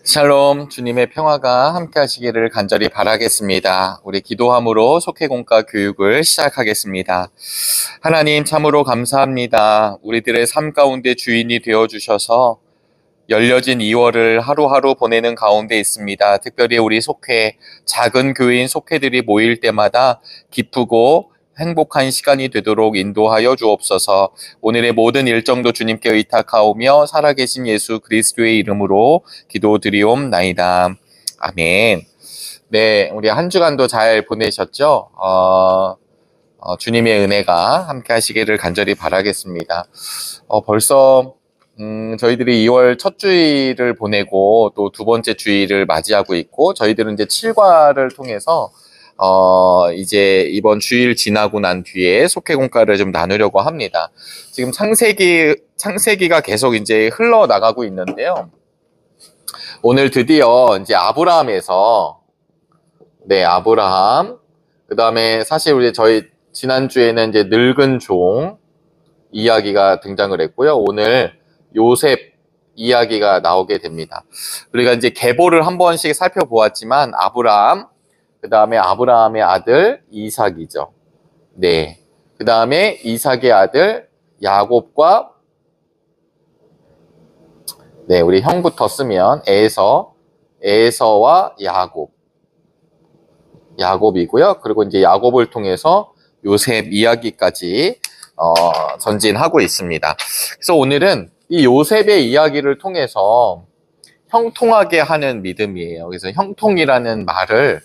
샬롬, 주님의 평화가 함께 하시기를 간절히 바라겠습니다. 우리 기도함으로 속회공과 교육을 시작하겠습니다. 하나님 참으로 감사합니다. 우리들의 삶 가운데 주인이 되어주셔서 열려진 2월을 하루하루 보내는 가운데 있습니다. 특별히 우리 속회, 작은 교회인 속회들이 모일 때마다 기쁘고 행복한 시간이 되도록 인도하여 주옵소서. 오늘의 모든 일정도 주님께 의탁하오며 살아계신 예수 그리스도의 이름으로 기도드리옵나이다. 아멘. 네, 우리 한 주간도 잘 보내셨죠? 주님의 은혜가 함께 하시기를 간절히 바라겠습니다. 벌써 저희들이 2월 첫 주일을 보내고 또 두 번째 주일을 맞이하고 있고, 저희들은 이제 7과를 통해서 이제 이번 주일 지나고 난 뒤에 속회공과를 좀 나누려고 합니다. 지금 창세기가 계속 이제 흘러나가고 있는데요. 오늘 드디어 이제 아브라함에서, 아브라함, 그 다음에 사실 우리 저희 지난주에는 이제 늙은 종 이야기가 등장을 했고요. 오늘 요셉 이야기가 나오게 됩니다. 우리가 이제 계보를 한 번씩 살펴보았지만, 아브라함, 그 다음에 아브라함의 아들 이삭이죠. 네. 그 다음에 이삭의 아들 야곱과, 우리 형부터 쓰면 에서와 야곱이고요. 그리고 이제 야곱을 통해서 요셉 이야기까지 전진하고 있습니다. 그래서 오늘은 이 요셉의 이야기를 통해서 형통하게 하는 믿음이에요. 그래서 형통이라는 말을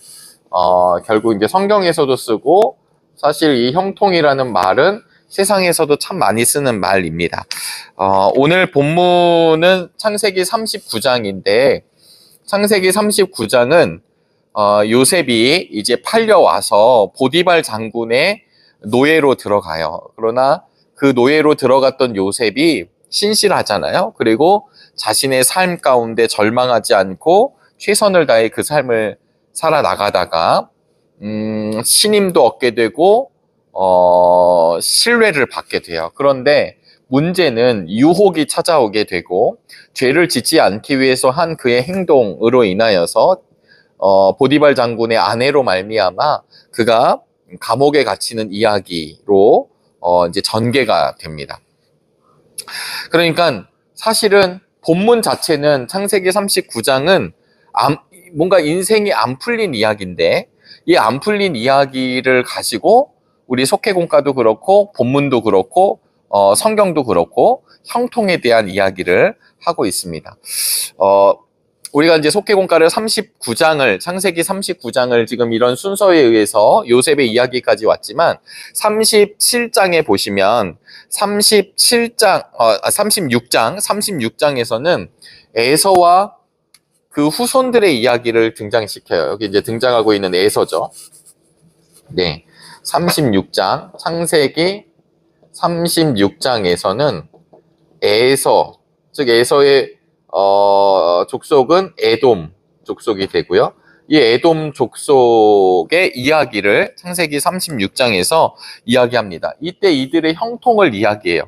결국 이제 성경에서도 쓰고, 사실 이 형통이라는 말은 세상에서도 참 많이 쓰는 말입니다. 오늘 본문은 창세기 39장인데, 창세기 39장은 요셉이 이제 팔려와서 보디발 장군의 노예로 들어가요. 그러나 그 노예로 들어갔던 요셉이 신실하잖아요. 그리고 자신의 삶 가운데 절망하지 않고 최선을 다해 그 삶을 살아나가다가 신임도 얻게 되고 신뢰를 받게 돼요. 그런데 문제는 유혹이 찾아오게 되고, 죄를 짓지 않기 위해서 한 그의 행동으로 인하여서 보디발 장군의 아내로 말미암아 그가 감옥에 갇히는 이야기로 이제 전개가 됩니다. 그러니까 사실은 본문 자체는 창세기 39장은 뭔가 인생이 안 풀린 이야기인데, 이 안 풀린 이야기를 가지고 우리 속회공과도 그렇고 본문도 그렇고 성경도 그렇고 형통에 대한 이야기를 하고 있습니다. 우리가 이제 속회공과를 창세기 39장을 지금 이런 순서에 의해서 요셉의 이야기까지 왔지만, 37장에 보시면 36장에서는 에서와 그 후손들의 이야기를 등장시켜요. 여기 이제 등장하고 있는 에서죠. 네. 36장, 창세기 36장에서는 에서, 즉 에서의 족속은 에돔 족속이 되고요. 이 에돔 족속의 이야기를 창세기 36장에서 이야기합니다. 이때 이들의 형통을 이야기해요.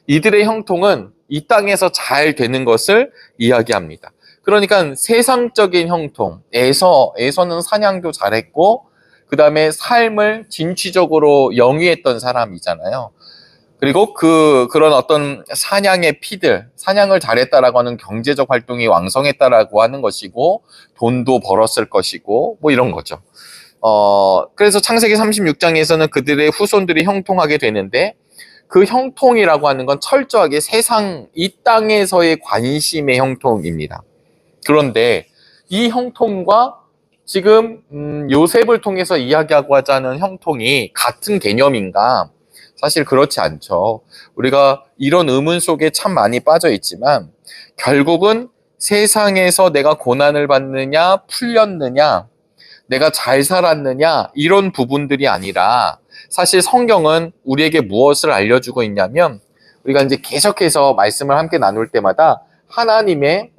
이들의 형통은 이 땅에서 잘 되는 것을 이야기합니다. 그러니까 세상적인 형통, 에서는 사냥도 잘했고, 그 다음에 삶을 진취적으로 영위했던 사람이잖아요. 그리고 그런 어떤 사냥의 피들, 사냥을 잘했다라고 하는 경제적 활동이 왕성했다라고 하는 것이고, 돈도 벌었을 것이고, 뭐 이런 거죠. 그래서 창세기 36장에서는 그들의 후손들이 형통하게 되는데, 그 형통이라고 하는 건 철저하게 이 땅에서의 관심의 형통입니다. 그런데 이 형통과 지금 요셉을 통해서 이야기하고 하자는 형통이 같은 개념인가? 사실 그렇지 않죠. 우리가 이런 의문 속에 참 많이 빠져 있지만, 결국은 세상에서 내가 고난을 받느냐, 풀렸느냐, 내가 잘 살았느냐, 이런 부분들이 아니라, 사실 성경은 우리에게 무엇을 알려주고 있냐면, 우리가 이제 계속해서 말씀을 함께 나눌 때마다 하나님의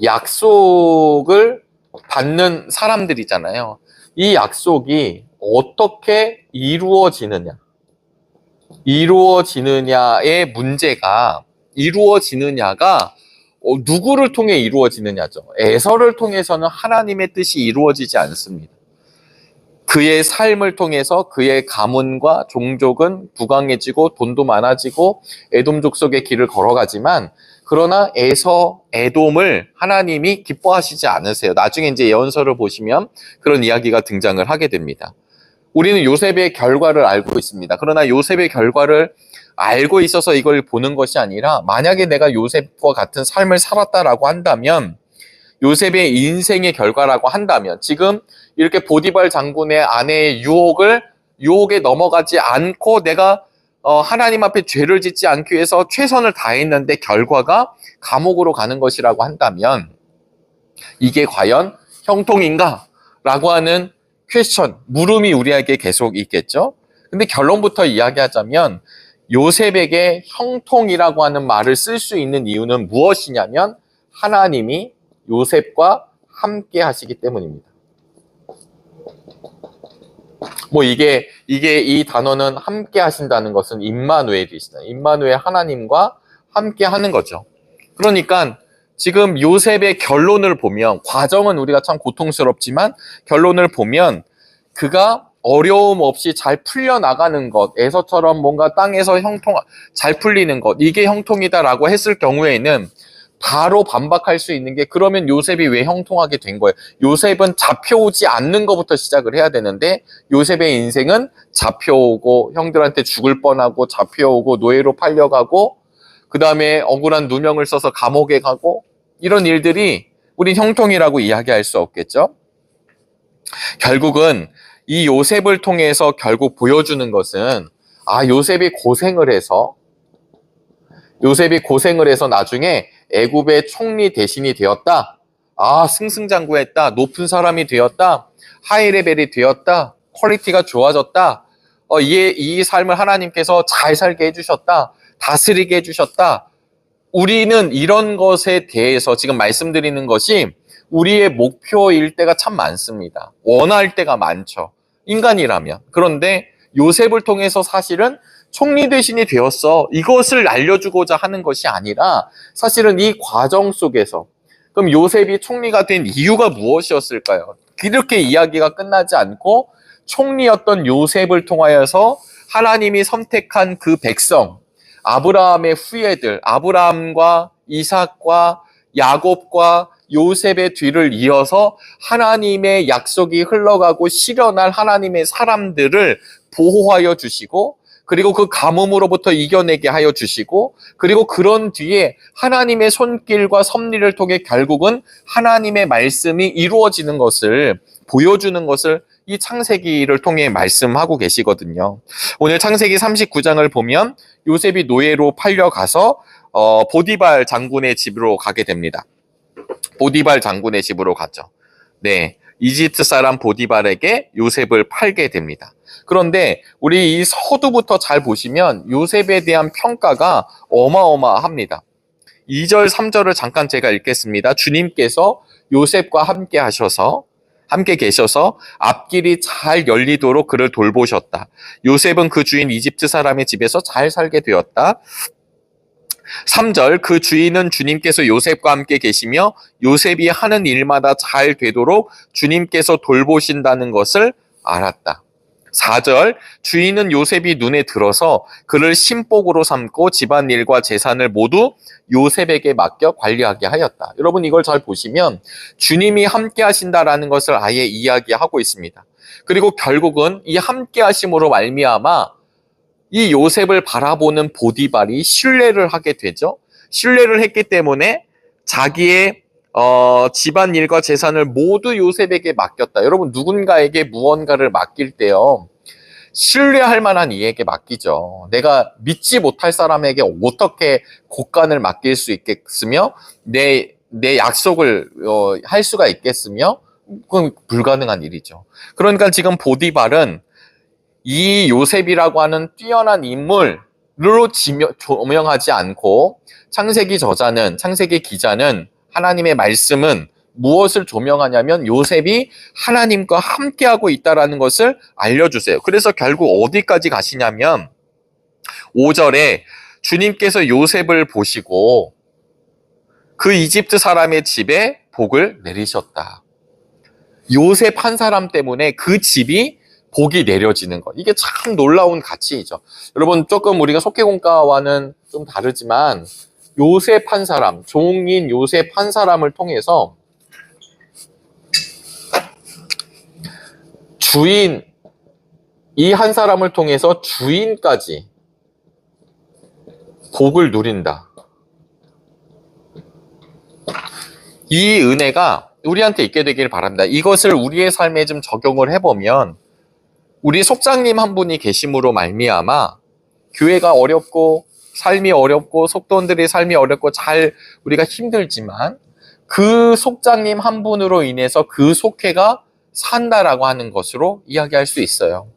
약속을 받는 사람들이잖아요. 이 약속이 어떻게 이루어지느냐의 문제가, 이루어지느냐가 누구를 통해 이루어지느냐죠. 에서를 통해서는 하나님의 뜻이 이루어지지 않습니다. 그의 삶을 통해서 그의 가문과 종족은 부강해지고 돈도 많아지고 에돔 족속의 길을 걸어가지만, 그러나 에서, 에돔을 하나님이 기뻐하시지 않으세요. 나중에 이제 예언서를 보시면 그런 이야기가 등장을 하게 됩니다. 우리는 요셉의 결과를 알고 있습니다. 그러나 요셉의 결과를 알고 있어서 이걸 보는 것이 아니라, 만약에 내가 요셉과 같은 삶을 살았다라고 한다면, 요셉의 인생의 결과라고 한다면, 지금 이렇게 보디발 장군의 아내의 유혹에 넘어가지 않고 내가 하나님 앞에 죄를 짓지 않기 위해서 최선을 다했는데 결과가 감옥으로 가는 것이라고 한다면, 이게 과연 형통인가? 라고 하는 퀘스천, 물음이 우리에게 계속 있겠죠? 근데 결론부터 이야기하자면, 요셉에게 형통이라고 하는 말을 쓸 수 있는 이유는 무엇이냐면, 하나님이 요셉과 함께 하시기 때문입니다. 이게 이 단어는 함께 하신다는 것은 임마누엘이시다. 임마누엘, 하나님과 함께 하는 거죠. 그러니까 지금 요셉의 결론을 보면, 과정은 우리가 참 고통스럽지만 결론을 보면 그가 어려움 없이 잘 풀려나가는 것, 에서처럼 뭔가 땅에서 잘 풀리는 것, 이게 형통이다라고 했을 경우에는 바로 반박할 수 있는 게, 그러면 요셉이 왜 형통하게 된 거예요? 요셉은 잡혀오지 않는 것부터 시작을 해야 되는데, 요셉의 인생은 잡혀오고 형들한테 죽을 뻔하고 잡혀오고 노예로 팔려가고, 그 다음에 억울한 누명을 써서 감옥에 가고, 이런 일들이 우린 형통이라고 이야기할 수 없겠죠? 결국은 이 요셉을 통해서 결국 보여주는 것은, 요셉이 고생을 해서 나중에 애굽의 총리 대신이 되었다. 승승장구했다. 높은 사람이 되었다. 하이레벨이 되었다. 퀄리티가 좋아졌다. 이 삶을 하나님께서 잘 살게 해주셨다. 다스리게 해주셨다. 우리는 이런 것에 대해서 지금 말씀드리는 것이 우리의 목표일 때가 참 많습니다. 원할 때가 많죠. 인간이라면. 그런데 요셉을 통해서 사실은 총리 대신이 되었어, 이것을 알려주고자 하는 것이 아니라, 사실은 이 과정 속에서, 그럼 요셉이 총리가 된 이유가 무엇이었을까요? 이렇게 이야기가 끝나지 않고, 총리였던 요셉을 통하여서 하나님이 선택한 그 백성, 아브라함의 후예들, 아브라함과 이삭과 야곱과 요셉의 뒤를 이어서 하나님의 약속이 흘러가고 실현할 하나님의 사람들을 보호하여 주시고, 그리고 그 가뭄으로부터 이겨내게 하여 주시고, 그리고 그런 뒤에 하나님의 손길과 섭리를 통해 결국은 하나님의 말씀이 이루어지는 것을 보여주는 것을 이 창세기를 통해 말씀하고 계시거든요. 오늘 창세기 39장을 보면 요셉이 노예로 팔려가서 보디발 장군의 집으로 가게 됩니다. 보디발 장군의 집으로 가죠. 네, 이집트 사람 보디발에게 요셉을 팔게 됩니다. 그런데 우리 이 서두부터 잘 보시면 요셉에 대한 평가가 어마어마합니다. 2절, 3절을 잠깐 제가 읽겠습니다. 주님께서 요셉과 함께 계셔서 앞길이 잘 열리도록 그를 돌보셨다. 요셉은 그 주인 이집트 사람의 집에서 잘 살게 되었다. 3절, 그 주인은 주님께서 요셉과 함께 계시며 요셉이 하는 일마다 잘 되도록 주님께서 돌보신다는 것을 알았다. 4절, 주인은 요셉이 눈에 들어서 그를 신복으로 삼고 집안일과 재산을 모두 요셉에게 맡겨 관리하게 하였다. 여러분, 이걸 잘 보시면 주님이 함께 하신다라는 것을 아예 이야기하고 있습니다. 그리고 결국은 이 함께 하심으로 말미암아 이 요셉을 바라보는 보디발이 신뢰를 하게 되죠. 신뢰를 했기 때문에 자기의 집안일과 재산을 모두 요셉에게 맡겼다. 여러분, 누군가에게 무언가를 맡길 때요, 신뢰할 만한 이에게 맡기죠. 내가 믿지 못할 사람에게 어떻게 곳간을 맡길 수 있겠으며 내 약속을 할 수가 있겠으며, 그건 불가능한 일이죠. 그러니까 지금 보디발은 이 요셉이라고 하는 뛰어난 인물로 조명하지 않고, 창세기 기자는 하나님의 말씀은 무엇을 조명하냐면 요셉이 하나님과 함께하고 있다는 것을 알려주세요. 그래서 결국 어디까지 가시냐면 5절에 주님께서 요셉을 보시고 그 이집트 사람의 집에 복을 내리셨다. 요셉 한 사람 때문에 그 집이 복이 내려지는 것. 이게 참 놀라운 가치이죠. 여러분, 조금 우리가 속계공과와는 좀 다르지만 요셉 한 사람, 종인 요셉 한 사람을 통해서 주인, 이 한 사람을 통해서 주인까지 복을 누린다. 이 은혜가 우리한테 있게 되길 바랍니다. 이것을 우리의 삶에 좀 적용을 해보면 우리 속장님 한 분이 계심으로 말미암아 교회가 어렵고 삶이 어렵고 속돈들의 삶이 어렵고 잘 우리가 힘들지만 그 속장님 한 분으로 인해서 그 속회가 산다라고 하는 것으로 이야기할 수 있어요.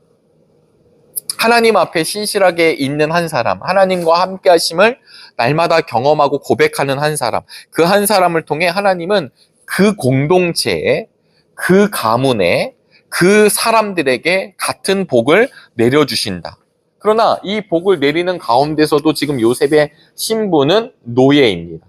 하나님 앞에 신실하게 있는 한 사람, 하나님과 함께 하심을 날마다 경험하고 고백하는 한 사람, 그 한 사람을 통해 하나님은 그 공동체에, 그 가문에, 그 사람들에게 같은 복을 내려주신다. 그러나 이 복을 내리는 가운데서도 지금 요셉의 신분은 노예입니다.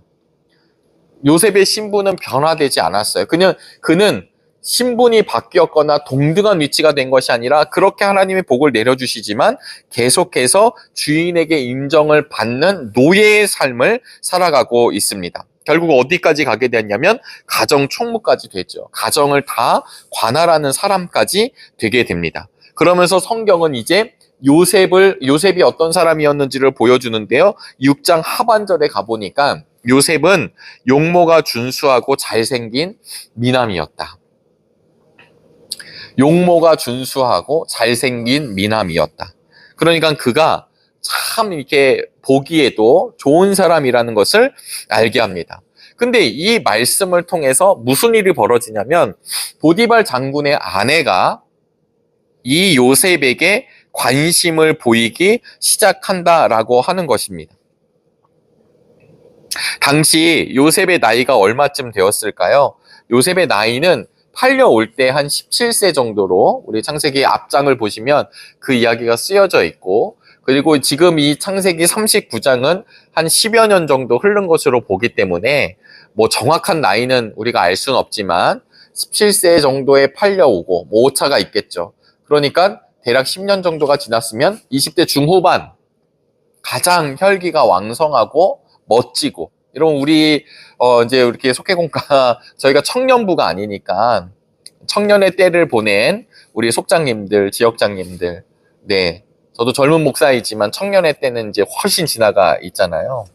요셉의 신분은 변화되지 않았어요. 그는 신분이 바뀌었거나 동등한 위치가 된 것이 아니라 그렇게 하나님의 복을 내려주시지만 계속해서 주인에게 인정을 받는 노예의 삶을 살아가고 있습니다. 결국 어디까지 가게 되었냐면 가정 총무까지 되죠. 가정을 다 관할하는 사람까지 되게 됩니다. 그러면서 성경은 이제 요셉이 어떤 사람이었는지를 보여주는데요. 6장 하반절에 가보니까 요셉은 용모가 준수하고 잘생긴 미남이었다. 용모가 준수하고 잘생긴 미남이었다. 그러니까 그가 참 이렇게 보기에도 좋은 사람이라는 것을 알게 합니다. 근데 이 말씀을 통해서 무슨 일이 벌어지냐면 보디발 장군의 아내가 이 요셉에게 관심을 보이기 시작한다라고 하는 것입니다. 당시 요셉의 나이가 얼마쯤 되었을까요? 요셉의 나이는 팔려올 때 한 17세 정도로 우리 창세기 앞장을 보시면 그 이야기가 쓰여져 있고, 그리고 지금 이 창세기 39장은 한 10여 년 정도 흐른 것으로 보기 때문에 뭐 정확한 나이는 우리가 알 수는 없지만 17세 정도에 팔려오고 뭐 오차가 있겠죠. 그러니까 대략 10년 정도가 지났으면 20대 중후반, 가장 혈기가 왕성하고 멋지고, 이런 우리 이제 이렇게 속회공과 저희가 청년부가 아니니까 청년의 때를 보낸 우리 속장님들, 지역장님들, 네, 저도 젊은 목사이지만 청년의 때는 이제 훨씬 지나가 있잖아요.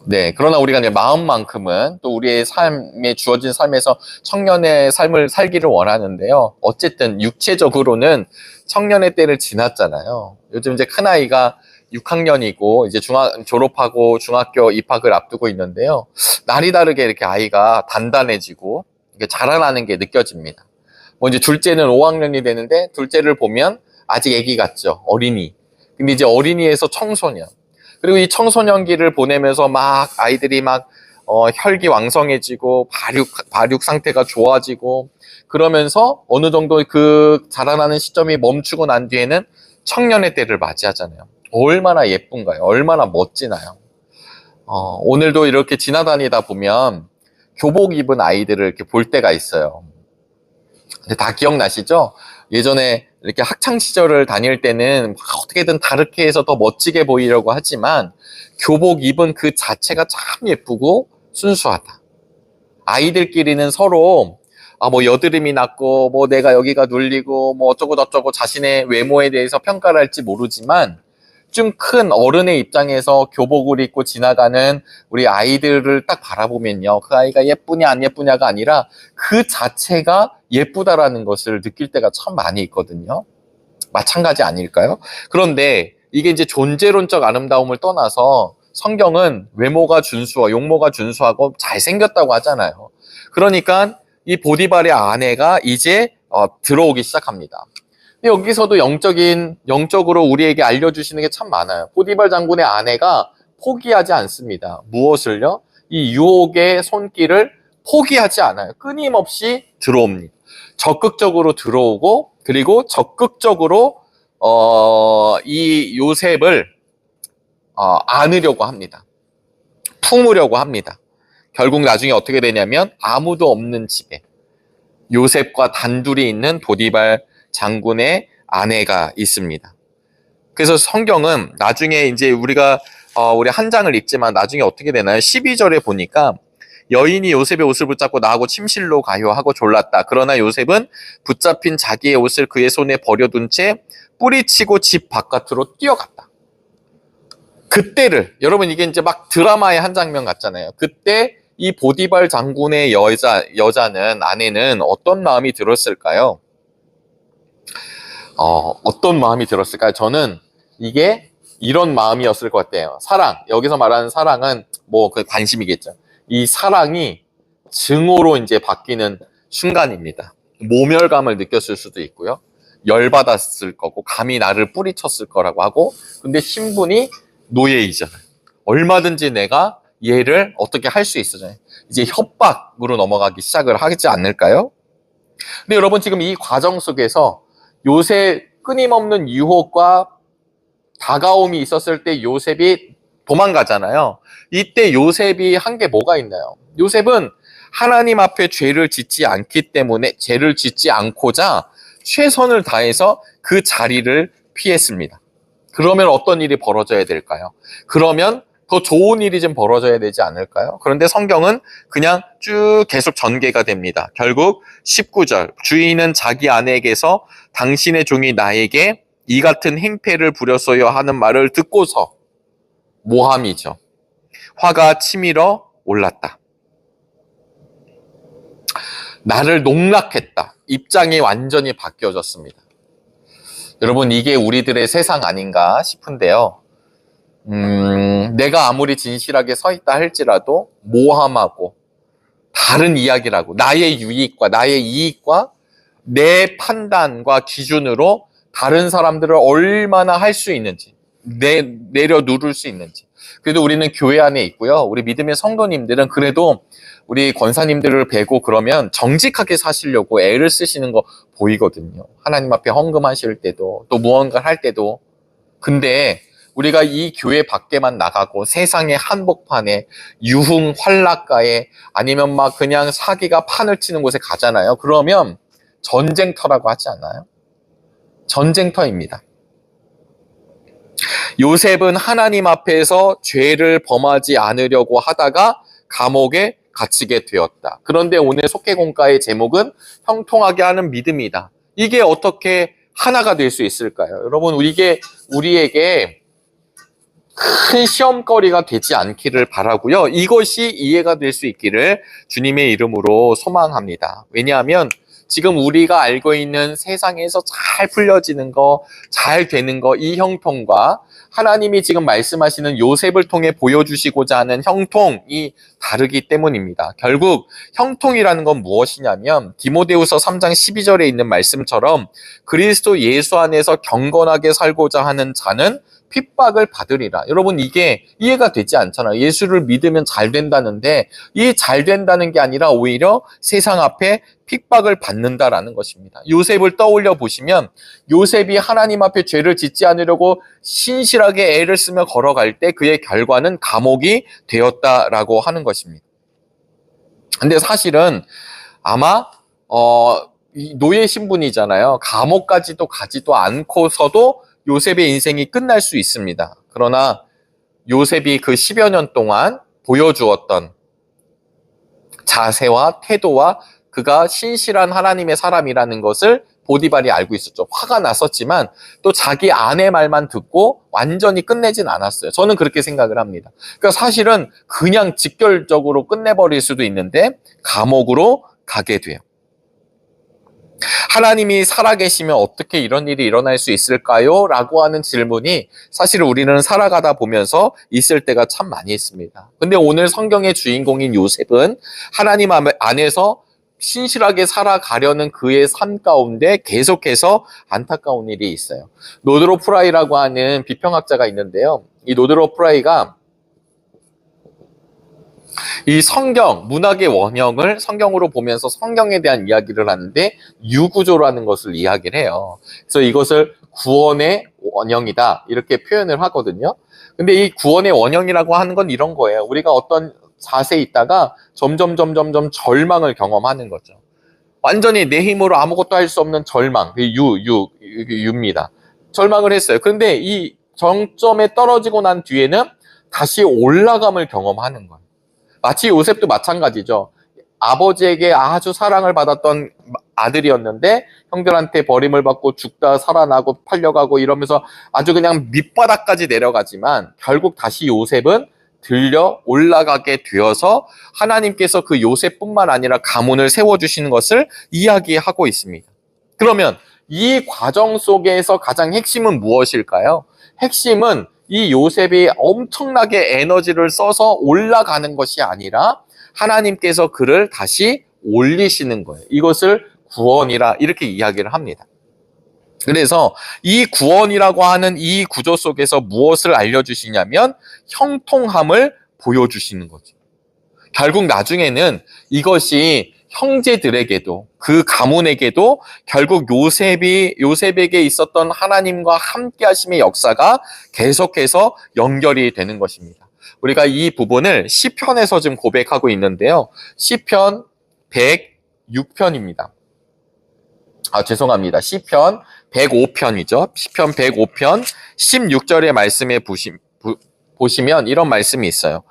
네, 그러나 우리가 이제 마음만큼은 또 우리의 삶에 주어진 삶에서 청년의 삶을 살기를 원하는데요. 어쨌든 육체적으로는 청년의 때를 지났잖아요. 요즘 이제 큰아이가 6학년이고 이제 졸업하고 중학교 입학을 앞두고 있는데요. 날이 다르게 이렇게 아이가 단단해지고 이렇게 자라나는 게 느껴집니다. 뭐 이제 둘째는 5학년이 되는데 둘째를 보면 아직 애기 같죠. 어린이. 근데 이제 어린이에서 청소년. 그리고 이 청소년기를 보내면서 막 아이들이 막 혈기 왕성해지고 발육 상태가 좋아지고, 그러면서 어느 정도 그 자라나는 시점이 멈추고 난 뒤에는 청년의 때를 맞이하잖아요. 얼마나 예쁜가요? 얼마나 멋지나요? 오늘도 이렇게 지나다니다 보면 교복 입은 아이들을 이렇게 볼 때가 있어요. 근데 다 기억나시죠? 예전에 이렇게 학창 시절을 다닐 때는 어떻게든 다르게 해서 더 멋지게 보이려고 하지만 교복 입은 그 자체가 참 예쁘고 순수하다. 아이들끼리는 서로 뭐 여드름이 났고 뭐 내가 여기가 눌리고 뭐 어쩌고 저쩌고 자신의 외모에 대해서 평가를 할지 모르지만 좀 큰 어른의 입장에서 교복을 입고 지나가는 우리 아이들을 딱 바라보면요, 그 아이가 예쁘냐 안 예쁘냐가 아니라 그 자체가 예쁘다라는 것을 느낄 때가 참 많이 있거든요. 마찬가지 아닐까요? 그런데 이게 이제 존재론적 아름다움을 떠나서 성경은 외모가 준수하고 용모가 준수하고 잘생겼다고 하잖아요. 그러니까 이 보디발의 아내가 이제 들어오기 시작합니다. 여기서도 영적으로 우리에게 알려주시는 게 참 많아요. 보디발 장군의 아내가 포기하지 않습니다. 무엇을요? 이 유혹의 손길을 포기하지 않아요. 끊임없이 들어옵니다. 적극적으로 들어오고, 그리고 적극적으로 이 요셉을 안으려고 합니다. 품으려고 합니다. 결국 나중에 어떻게 되냐면 아무도 없는 집에 요셉과 단둘이 있는 보디발 장군의 아내가 있습니다. 그래서 성경은 나중에 이제 우리 한 장을 읽지만 나중에 어떻게 되나요? 12절에 보니까 여인이 요셉의 옷을 붙잡고 나하고 침실로 가요 하고 졸랐다. 그러나 요셉은 붙잡힌 자기의 옷을 그의 손에 버려둔 채 뿌리치고 집 바깥으로 뛰어갔다. 그때를 여러분 이게 이제 막 드라마의 한 장면 같잖아요. 그때 이 보디발 장군의 여자는 아내는 어떤 마음이 들었을까요? 어떤 마음이 들었을까요? 저는 이게 이런 마음이었을 것 같아요. 사랑, 여기서 말하는 사랑은 뭐 그 관심이겠죠. 이 사랑이 증오로 이제 바뀌는 순간입니다. 모멸감을 느꼈을 수도 있고요. 열받았을 거고, 감히 나를 뿌리쳤을 거라고 하고, 근데 신분이 노예이잖아요. 얼마든지 내가 얘를 어떻게 할 수 있어요. 이제 협박으로 넘어가기 시작을 하지 않을까요? 근데 여러분 지금 이 과정 속에서 요셉 끊임없는 유혹과 다가옴이 있었을 때 요셉이 도망가잖아요. 이때 요셉이 한 게 뭐가 있나요? 요셉은 하나님 앞에 죄를 짓지 않고자 최선을 다해서 그 자리를 피했습니다. 그러면 어떤 일이 벌어져야 될까요? 그러면 더 좋은 일이 좀 벌어져야 되지 않을까요? 그런데 성경은 그냥 쭉 계속 전개가 됩니다. 결국 19절, 주인은 자기 아내에게서 당신의 종이 나에게 이 같은 행패를 부렸어요 하는 말을 듣고서 모함이죠. 화가 치밀어 올랐다. 나를 농락했다. 입장이 완전히 바뀌어졌습니다. 여러분 이게 우리들의 세상 아닌가 싶은데요. 내가 아무리 진실하게 서 있다 할지라도 모함하고 다른 이야기라고 나의 유익과 나의 이익과 내 판단과 기준으로 다른 사람들을 얼마나 할 수 있는지 내려 누를 수 있는지. 그래도 우리는 교회 안에 있고요. 우리 믿음의 성도님들은 그래도 우리 권사님들을 뵈고 그러면 정직하게 사시려고 애를 쓰시는 거 보이거든요. 하나님 앞에 헌금하실 때도 또 무언가를 할 때도. 근데 우리가 이 교회 밖에만 나가고 세상의 한복판에 유흥 환락가에 아니면 막 그냥 사기가 판을 치는 곳에 가잖아요. 그러면 전쟁터라고 하지 않아요? 전쟁터입니다. 요셉은 하나님 앞에서 죄를 범하지 않으려고 하다가 감옥에 갇히게 되었다. 그런데 오늘 속개공과의 제목은 형통하게 하는 믿음이다. 이게 어떻게 하나가 될 수 있을까요? 여러분 이게 우리에게 큰 시험거리가 되지 않기를 바라고요. 이것이 이해가 될 수 있기를 주님의 이름으로 소망합니다. 왜냐하면 지금 우리가 알고 있는 세상에서 잘 풀려지는 거, 잘 되는 거, 이 형통과 하나님이 지금 말씀하시는 요셉을 통해 보여주시고자 하는 형통이 다르기 때문입니다. 결국 형통이라는 건 무엇이냐면 디모데후서 3장 12절에 있는 말씀처럼 그리스도 예수 안에서 경건하게 살고자 하는 자는 핍박을 받으리라. 여러분 이게 이해가 되지 않잖아요. 예수를 믿으면 잘 된다는데 이 잘 된다는 게 아니라 오히려 세상 앞에 핍박을 받는다라는 것입니다. 요셉을 떠올려 보시면 요셉이 하나님 앞에 죄를 짓지 않으려고 신실하게 애를 쓰며 걸어갈 때 그의 결과는 감옥이 되었다라고 하는 것입니다. 근데 사실은 아마 노예 신분이잖아요. 감옥까지도 가지도 않고서도 요셉의 인생이 끝날 수 있습니다. 그러나 요셉이 그 10여 년 동안 보여주었던 자세와 태도와 그가 신실한 하나님의 사람이라는 것을 보디발이 알고 있었죠. 화가 났었지만 또 자기 아내 말만 듣고 완전히 끝내진 않았어요. 저는 그렇게 생각을 합니다. 그러니까 사실은 그냥 직결적으로 끝내버릴 수도 있는데 감옥으로 가게 돼요. 하나님이 살아계시면 어떻게 이런 일이 일어날 수 있을까요? 라고 하는 질문이 사실 우리는 살아가다 보면서 있을 때가 참 많이 있습니다. 근데 오늘 성경의 주인공인 요셉은 하나님 안에서 신실하게 살아가려는 그의 삶 가운데 계속해서 안타까운 일이 있어요. 노드로 프라이라고 하는 비평학자가 있는데요. 이 노드로 프라이가 이 성경, 문학의 원형을 성경으로 보면서 성경에 대한 이야기를 하는데 유구조라는 것을 이야기를 해요. 그래서 이것을 구원의 원형이다 이렇게 표현을 하거든요. 근데 이 구원의 원형이라고 하는 건 이런 거예요. 우리가 어떤 자세에 있다가 점점 절망을 경험하는 거죠. 완전히 내 힘으로 아무것도 할 수 없는 절망, 유입니다. 절망을 했어요. 그런데 이 정점에 떨어지고 난 뒤에는 다시 올라감을 경험하는 거예요. 마치 요셉도 마찬가지죠. 아버지에게 아주 사랑을 받았던 아들이었는데 형들한테 버림을 받고 죽다 살아나고 팔려가고 이러면서 아주 그냥 밑바닥까지 내려가지만 결국 다시 요셉은 들려 올라가게 되어서 하나님께서 그 요셉뿐만 아니라 가문을 세워주시는 것을 이야기하고 있습니다. 그러면 이 과정 속에서 가장 핵심은 무엇일까요? 핵심은 이 요셉이 엄청나게 에너지를 써서 올라가는 것이 아니라 하나님께서 그를 다시 올리시는 거예요. 이것을 구원이라 이렇게 이야기를 합니다. 그래서 이 구원이라고 하는 이 구조 속에서 무엇을 알려주시냐면 형통함을 보여주시는 거죠. 결국 나중에는 이것이 형제들에게도 그 가문에게도 결국 요셉에게 있었던 하나님과 함께 하심의 역사가 계속해서 연결이 되는 것입니다. 우리가 이 부분을 시편에서 지금 고백하고 있는데요. 시편 106편입니다. 죄송합니다. 시편 105편이죠. 시편 105편 16절의 말씀에 보시면 이런 말씀이 있어요.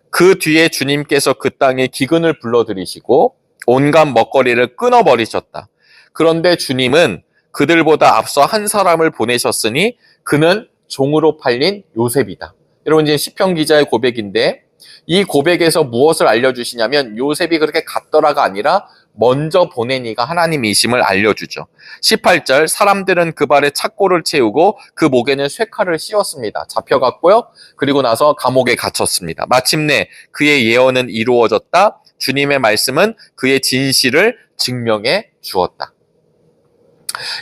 그 뒤에 주님께서 그 땅에 기근을 불러들이시고 온갖 먹거리를 끊어버리셨다. 그런데 주님은 그들보다 앞서 한 사람을 보내셨으니 그는 종으로 팔린 요셉이다. 여러분 이제 시편 기자의 고백인데 이 고백에서 무엇을 알려주시냐면 요셉이 그렇게 갔더라가 아니라 먼저 보낸 이가 하나님이심을 알려주죠. 18절 사람들은 그 발에 착고를 채우고 그 목에는 쇠칼을 씌웠습니다. 잡혀갔고요. 그리고 나서 감옥에 갇혔습니다. 마침내 그의 예언은 이루어졌다. 주님의 말씀은 그의 진실을 증명해 주었다.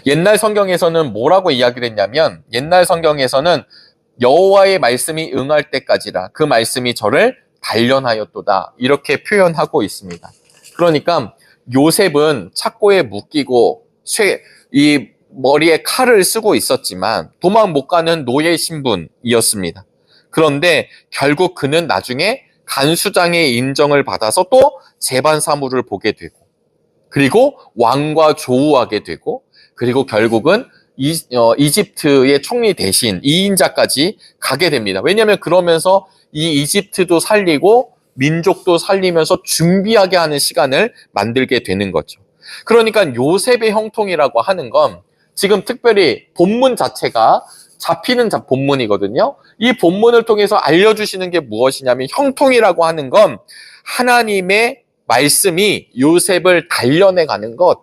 옛날 성경에서는 뭐라고 이야기를 했냐면 옛날 성경에서는 여호와의 말씀이 응할 때까지라 그 말씀이 저를 단련하였도다 이렇게 표현하고 있습니다. 그러니까 요셉은 착고에 묶이고 이 머리에 칼을 쓰고 있었지만 도망 못 가는 노예 신분이었습니다. 그런데 결국 그는 나중에 간수장의 인정을 받아서 또 재반 사무를 보게 되고 그리고 왕과 조우하게 되고 그리고 결국은 이집트의 총리 대신 2인자까지 가게 됩니다. 왜냐하면 그러면서 이 이집트도 살리고 민족도 살리면서 준비하게 하는 시간을 만들게 되는 거죠. 그러니까 요셉의 형통이라고 하는 건 지금 특별히 본문 자체가 잡히는 본문이거든요. 이 본문을 통해서 알려주시는 게 무엇이냐면 형통이라고 하는 건 하나님의 말씀이 요셉을 단련해 가는 것,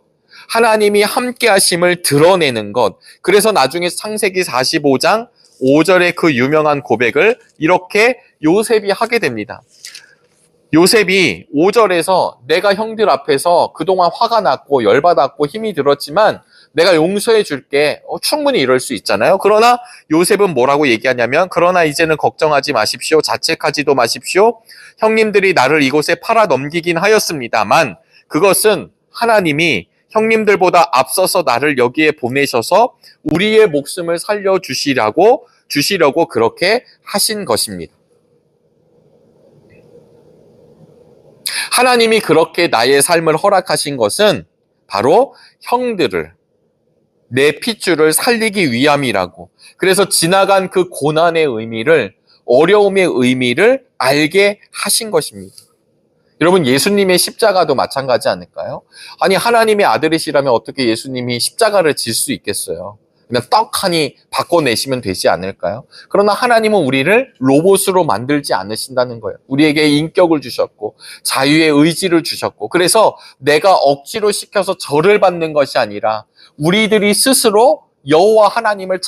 하나님이 함께 하심을 드러내는 것. 그래서 나중에 창세기 45장 5절의 그 유명한 고백을 이렇게 요셉이 하게 됩니다. 요셉이 5절에서 내가 형들 앞에서 그동안 화가 났고 열받았고 힘이 들었지만 내가 용서해 줄게. 충분히 이럴 수 있잖아요. 그러나 요셉은 뭐라고 얘기하냐면 그러나 이제는 걱정하지 마십시오. 자책하지도 마십시오. 형님들이 나를 이곳에 팔아 넘기긴 하였습니다만 그것은 하나님이 형님들보다 앞서서 나를 여기에 보내셔서 우리의 목숨을 살려주시려고 그렇게 하신 것입니다. 하나님이 그렇게 나의 삶을 허락하신 것은 바로 형들을 내 핏줄을 살리기 위함이라고. 그래서 지나간 그 고난의 의미를 어려움의 의미를 알게 하신 것입니다. 여러분 예수님의 십자가도 마찬가지 않을까요? 아니 하나님의 아들이시라면 어떻게 예수님이 십자가를 질 수 있겠어요? 그냥 떡하니 바꿔내시면 되지 않을까요? 그러나 하나님은 우리를 로봇으로 만들지 않으신다는 거예요. 우리에게 인격을 주셨고 자유의 의지를 주셨고 그래서 내가 억지로 시켜서 절을 받는 것이 아니라 우리들이 스스로 여호와 하나님을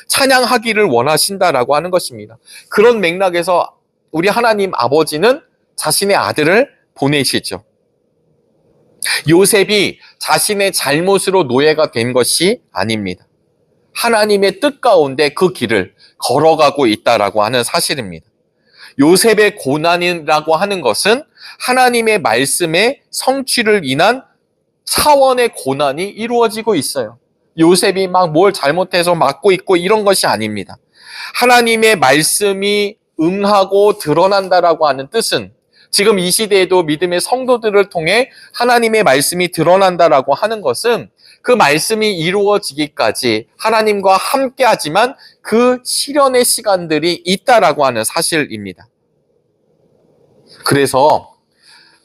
찬양하기를 원하신다라고 하는 것입니다. 그런 맥락에서 우리 하나님 아버지는 자신의 아들을 보내시죠. 요셉이 자신의 잘못으로 노예가 된 것이 아닙니다. 하나님의 뜻 가운데 그 길을 걸어가고 있다라고 하는 사실입니다. 요셉의 고난이라고 하는 것은 하나님의 말씀의 성취를 인한 차원의 고난이 이루어지고 있어요. 요셉이 막 뭘 잘못해서 맞고 있고 이런 것이 아닙니다. 하나님의 말씀이 응하고 드러난다라고 하는 뜻은 지금 이 시대에도 믿음의 성도들을 통해 하나님의 말씀이 드러난다라고 하는 것은 그 말씀이 이루어지기까지 하나님과 함께 하지만 그 실현의 시간들이 있다라고 하는 사실입니다. 그래서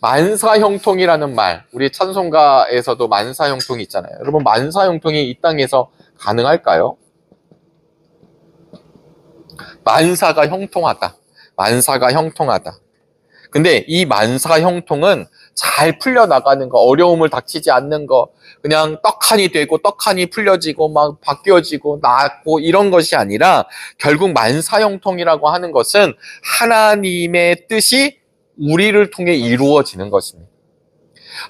만사형통이라는 말, 우리 찬송가에서도 만사형통이 있잖아요. 여러분, 만사형통이 이 땅에서 가능할까요? 만사가 형통하다. 만사가 형통하다. 근데 이 만사형통은 잘 풀려나가는 거, 어려움을 닥치지 않는 거, 그냥 떡하니 되고 떡하니 풀려지고 막 바뀌어지고 낫고 이런 것이 아니라 결국 만사형통이라고 하는 것은 하나님의 뜻이 우리를 통해 이루어지는 것입니다.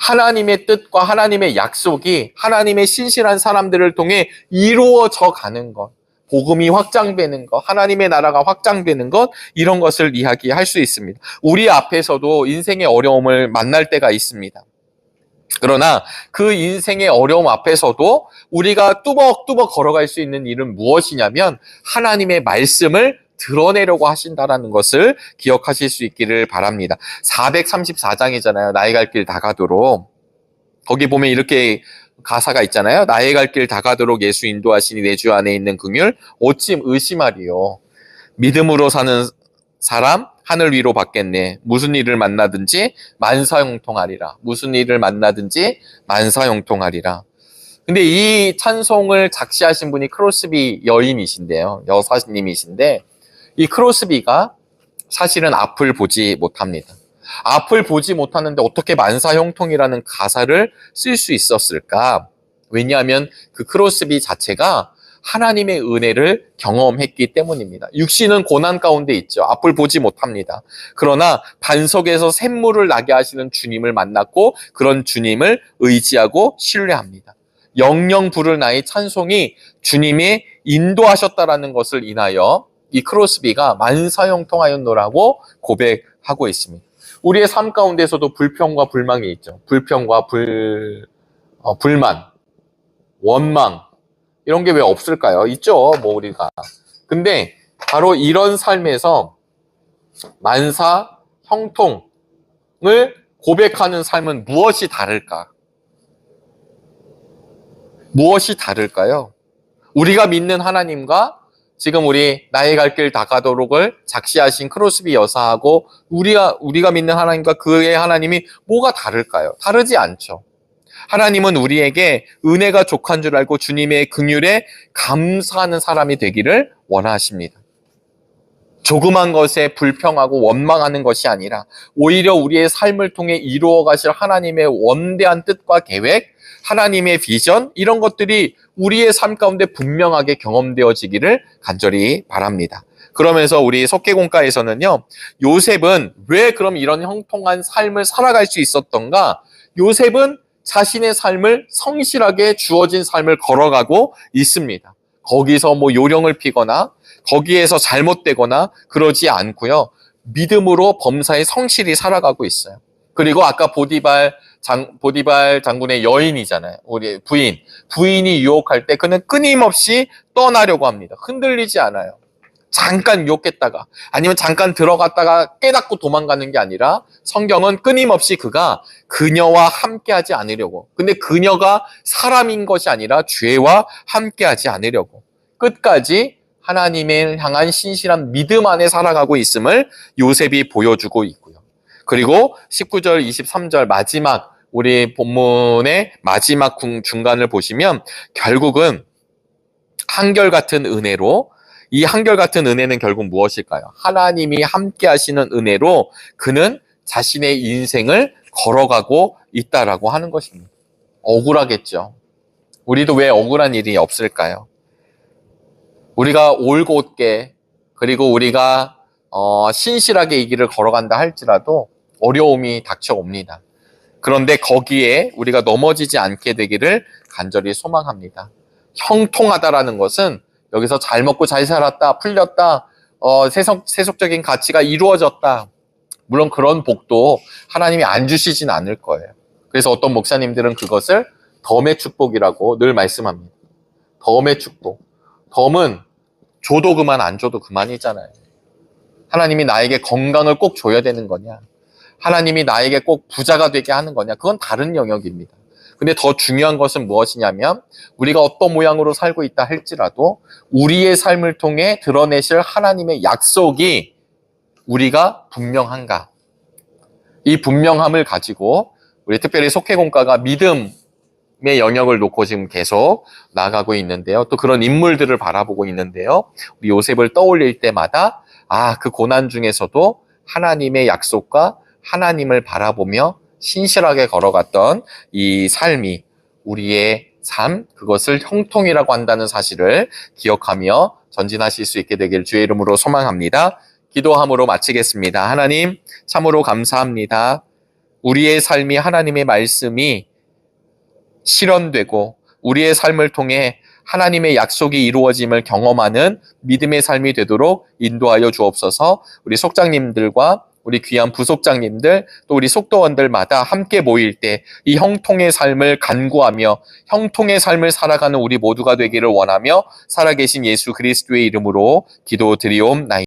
하나님의 뜻과 하나님의 약속이 하나님의 신실한 사람들을 통해 이루어져 가는 것. 복음이 확장되는 것, 하나님의 나라가 확장되는 것, 이런 것을 이야기할 수 있습니다. 우리 앞에서도 인생의 어려움을 만날 때가 있습니다. 그러나 그 인생의 어려움 앞에서도 우리가 뚜벅뚜벅 걸어갈 수 있는 일은 무엇이냐면 하나님의 말씀을 드러내려고 하신다라는 것을 기억하실 수 있기를 바랍니다. 434장이잖아요. 나의 갈 길 다가도록. 거기 보면 이렇게 가사가 있잖아요. 나의 갈 길 다가도록 예수 인도하시니 내 주 안에 있는 긍휼 어찌 의심하리요. 믿음으로 사는 사람 하늘 위로 받겠네. 무슨 일을 만나든지 만사형통하리라. 무슨 일을 만나든지 만사형통하리라. 근데 이 찬송을 작시하신 분이 크로스비 여인이신데요. 여사님이신데 이 크로스비가 사실은 앞을 보지 못합니다. 앞을 보지 못하는데 어떻게 만사형통이라는 가사를 쓸 수 있었을까? 왜냐하면 그 크로스비 자체가 하나님의 은혜를 경험했기 때문입니다. 육신은 고난 가운데 있죠. 앞을 보지 못합니다. 그러나 반석에서 샘물을 나게 하시는 주님을 만났고 그런 주님을 의지하고 신뢰합니다. 영영 부를 나의 찬송이 주님이 인도하셨다라는 것을 인하여 이 크로스비가 만사형통하였노라고 고백하고 있습니다. 우리의 삶 가운데서도 불평과 불망이 있죠. 불평과 불만, 원망 이런 게 왜 없을까요? 있죠, 뭐 우리가. 근데 바로 이런 삶에서 만사 형통을 고백하는 삶은 무엇이 다를까? 무엇이 다를까요? 우리가 믿는 하나님과 지금 우리 나의 갈 길 다가도록을 작시하신 크로스비 여사하고 우리가 믿는 하나님과 그의 하나님이 뭐가 다를까요? 다르지 않죠. 하나님은 우리에게 은혜가 족한 줄 알고 주님의 긍휼에 감사하는 사람이 되기를 원하십니다. 조그만 것에 불평하고 원망하는 것이 아니라 오히려 우리의 삶을 통해 이루어 가실 하나님의 원대한 뜻과 계획, 하나님의 비전, 이런 것들이 우리의 삶 가운데 분명하게 경험되어지기를 간절히 바랍니다. 그러면서 우리 석계공가에서는요, 요셉은 왜 그럼 이런 형통한 삶을 살아갈 수 있었던가? 요셉은 자신의 삶을 성실하게 주어진 삶을 걸어가고 있습니다. 거기서 뭐 요령을 피거나 거기에서 잘못되거나 그러지 않고요. 믿음으로 범사에 성실히 살아가고 있어요. 그리고 아까 보디발 장군의 여인이잖아요. 우리 부인이 유혹할 때 그는 끊임없이 떠나려고 합니다. 흔들리지 않아요. 잠깐 유혹했다가 아니면 잠깐 들어갔다가 깨닫고 도망가는 게 아니라 성경은 끊임없이 그가 그녀와 함께하지 않으려고. 근데 그녀가 사람인 것이 아니라 죄와 함께하지 않으려고. 끝까지 하나님을 향한 신실한 믿음 안에 살아가고 있음을 요셉이 보여주고 있고요. 그리고 19절, 23절 마지막 우리 본문의 마지막 중간을 보시면 결국은 한결같은 은혜로, 이 한결같은 은혜는 결국 무엇일까요? 하나님이 함께 하시는 은혜로 그는 자신의 인생을 걸어가고 있다라고 하는 것입니다. 억울하겠죠. 우리도 왜 억울한 일이 없을까요? 우리가 올곧게 그리고 우리가 신실하게 이 길을 걸어간다 할지라도 어려움이 닥쳐옵니다. 그런데 거기에 우리가 넘어지지 않게 되기를 간절히 소망합니다. 형통하다라는 것은 여기서 잘 먹고 잘 살았다, 풀렸다, 세속적인 가치가 이루어졌다. 물론 그런 복도 하나님이 안 주시진 않을 거예요. 그래서 어떤 목사님들은 그것을 덤의 축복이라고 늘 말씀합니다. 덤의 축복. 덤은 줘도 그만 안 줘도 그만이잖아요. 하나님이 나에게 건강을 꼭 줘야 되는 거냐? 하나님이 나에게 꼭 부자가 되게 하는 거냐? 그건 다른 영역입니다. 근데 더 중요한 것은 무엇이냐면 우리가 어떤 모양으로 살고 있다 할지라도 우리의 삶을 통해 드러내실 하나님의 약속이 우리가 분명한가? 이 분명함을 가지고 우리 특별히 속회공과가 믿음의 영역을 놓고 지금 계속 나가고 있는데요. 또 그런 인물들을 바라보고 있는데요. 우리 요셉을 떠올릴 때마다 그 고난 중에서도 하나님의 약속과 하나님을 바라보며 신실하게 걸어갔던 이 삶이 우리의 삶, 그것을 형통이라고 한다는 사실을 기억하며 전진하실 수 있게 되길 주의 이름으로 소망합니다. 기도함으로 마치겠습니다. 하나님, 참으로 감사합니다. 우리의 삶이 하나님의 말씀이 실현되고 우리의 삶을 통해 하나님의 약속이 이루어짐을 경험하는 믿음의 삶이 되도록 인도하여 주옵소서. 우리 속장님들과 우리 귀한 부속장님들 또 우리 속도원들마다 함께 모일 때 이 형통의 삶을 간구하며 형통의 삶을 살아가는 우리 모두가 되기를 원하며 살아계신 예수 그리스도의 이름으로 기도드리옵나이다.